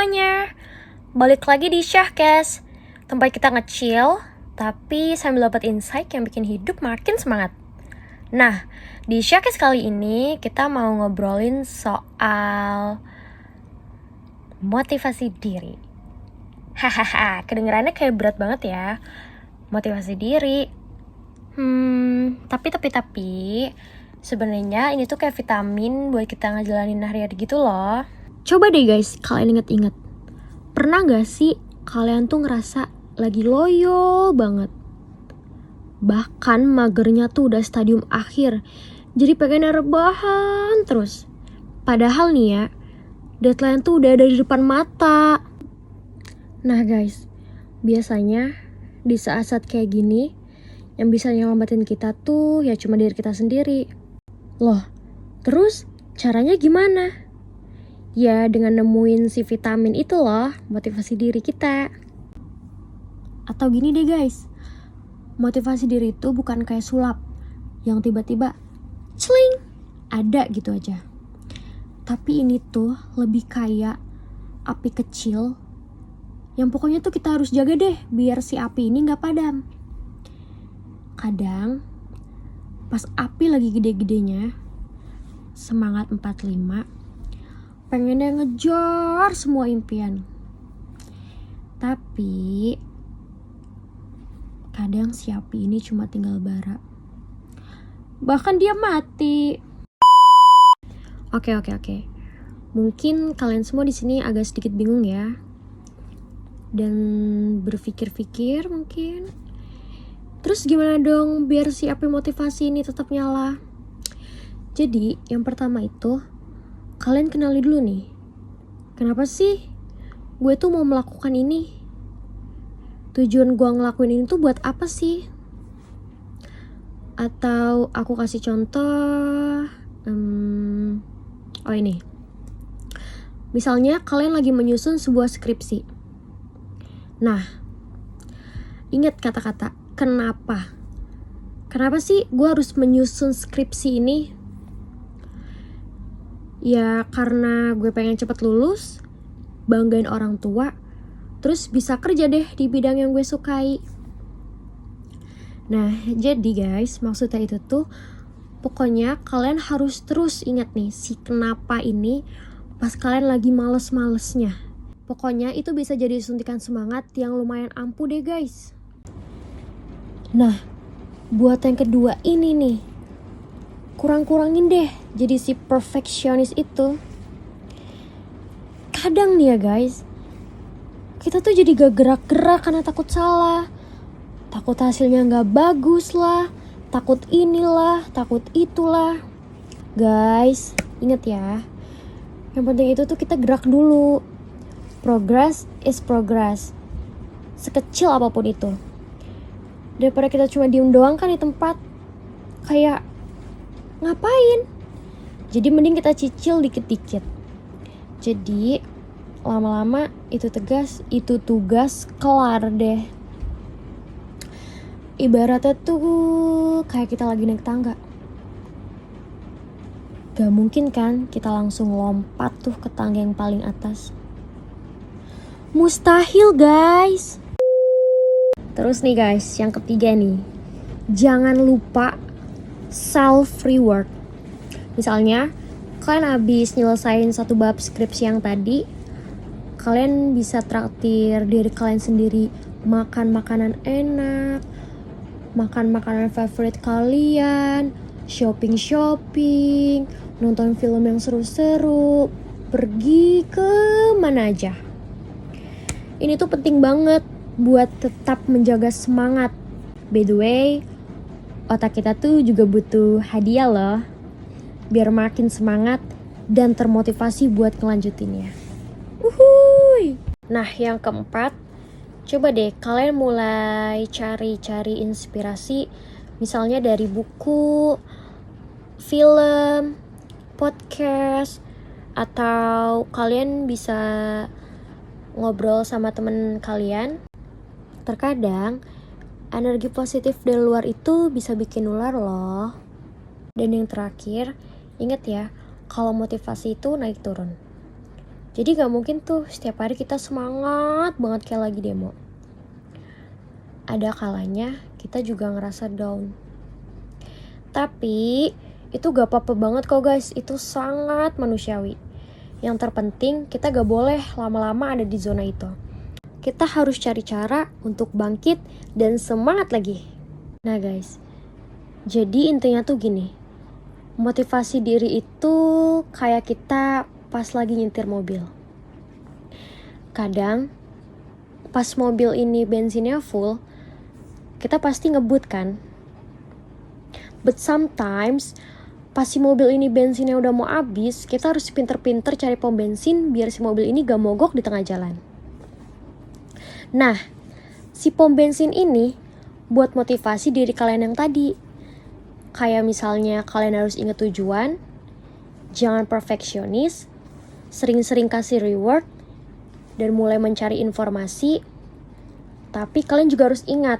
semuanya, balik lagi di Syahkes, tempat kita nge-chill, tapi sambil dapat insight yang bikin hidup makin semangat. Nah, di Syahkes kali ini kita mau ngobrolin soal motivasi diri. Hahaha, kedengerannya kayak berat banget ya, motivasi diri. Tapi sebenarnya ini tuh kayak vitamin buat kita ngejalanin hari-hari gitu loh. Coba deh guys, kalian inget-inget. Pernah gak sih kalian tuh ngerasa lagi loyo banget? Bahkan magernya tuh udah stadium akhir. Jadi pengen rebahan terus. Padahal nih ya, deadline tuh udah ada di depan mata. Nah guys, biasanya di saat-saat kayak gini, yang bisa nyelamatin kita tuh ya cuma diri kita sendiri. Loh, terus caranya gimana? Ya dengan nemuin si vitamin itu loh, motivasi diri kita. Atau gini deh guys, motivasi diri itu bukan kayak sulap yang tiba-tiba celing, ada gitu aja. Tapi ini tuh lebih kayak api kecil yang pokoknya tuh kita harus jaga deh biar si api ini gak padam. Kadang pas api lagi gede-gedenya, semangat 45, pengennya ngejar semua impian. Tapi kadang si api ini cuma tinggal bara. Bahkan dia mati. Oke. Mungkin kalian semua di sini agak sedikit bingung ya. Dan berpikir-pikir mungkin. Terus gimana dong biar si api motivasi ini tetap nyala? Jadi yang pertama itu, kalian kenali dulu nih, kenapa sih gue tuh mau melakukan ini? Tujuan gue ngelakuin ini tuh buat apa sih? Atau aku kasih contoh, ini. Misalnya kalian lagi menyusun sebuah skripsi. Nah, ingat kata-kata kenapa? Kenapa sih gue harus menyusun skripsi ini? Ya karena gue pengen cepet lulus, banggain orang tua, terus bisa kerja deh di bidang yang gue sukai. Nah jadi guys, maksudnya itu tuh pokoknya kalian harus terus ingat nih si kenapa ini pas kalian lagi males-malesnya. Pokoknya itu bisa jadi suntikan semangat yang lumayan ampuh deh guys. Nah buat yang kedua ini nih, kurang-kurangin deh jadi si perfeksionis itu. Kadang nih ya guys, kita tuh jadi gak gerak-gerak karena takut salah, takut hasilnya gak bagus lah, takut inilah, takut itulah. Guys, inget ya, yang penting itu tuh kita gerak dulu. Progress is progress, sekecil apapun itu. Daripada kita cuma diem doang kan di tempat, kayak ngapain? Jadi mending kita cicil dikit-dikit. Jadi lama-lama itu tugas kelar deh. Ibaratnya tuh kayak kita lagi naik tangga. Gak mungkin kan kita langsung lompat tuh ke tangga yang paling atas. Mustahil guys. Terus nih guys, yang ketiga nih, jangan lupa self reward. Misalnya kalian habis nyelesain satu bab skripsi yang tadi, kalian bisa traktir diri kalian sendiri, makan makanan enak, makan makanan favorit kalian, shopping, nonton film yang seru-seru, pergi ke mana aja. Ini tuh penting banget buat tetap menjaga semangat. By the way, otak kita tuh juga butuh hadiah loh, biar makin semangat dan termotivasi buat ngelanjutinnya. Uhuy. Nah yang keempat, coba deh kalian mulai cari-cari inspirasi, misalnya dari buku, film, podcast, atau kalian bisa ngobrol sama temen kalian. Terkadang energi positif dari luar itu bisa bikin nular loh. Dan yang terakhir, ingat ya, kalau motivasi itu naik turun. Jadi gak mungkin tuh setiap hari kita semangat banget kayak lagi demo. Ada kalanya kita juga ngerasa down. Tapi itu gak apa-apa banget kok guys, itu sangat manusiawi. Yang terpenting kita gak boleh lama-lama ada di zona itu. Kita harus cari cara untuk bangkit dan semangat lagi. Nah guys, jadi intinya tuh gini, motivasi diri itu kayak kita pas lagi nyetir mobil. Kadang pas mobil ini bensinnya full, kita pasti ngebut kan. But sometimes pas si mobil ini bensinnya udah mau habis, kita harus pinter-pinter cari pom bensin biar si mobil ini gak mogok di tengah jalan. Nah, si pom bensin ini buat motivasi diri kalian yang tadi. Kayak misalnya kalian harus ingat tujuan, jangan perfeksionis, sering-sering kasih reward, dan mulai mencari informasi. Tapi kalian juga harus ingat,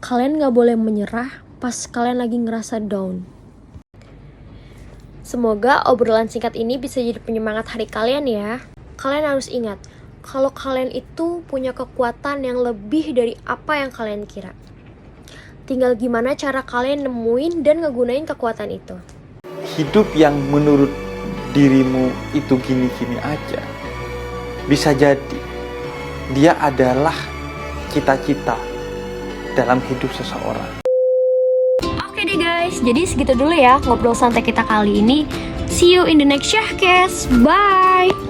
kalian gak boleh menyerah pas kalian lagi ngerasa down. Semoga obrolan singkat ini bisa jadi penyemangat hari kalian ya. Kalian harus ingat, kalau kalian itu punya kekuatan yang lebih dari apa yang kalian kira. Tinggal gimana cara kalian nemuin dan ngegunain kekuatan itu. Hidup yang menurut dirimu itu gini-gini aja, bisa jadi dia adalah cita-cita dalam hidup seseorang. Oke deh guys, jadi segitu dulu ya ngobrol santai kita kali ini. See you in the next Syahkes. Bye!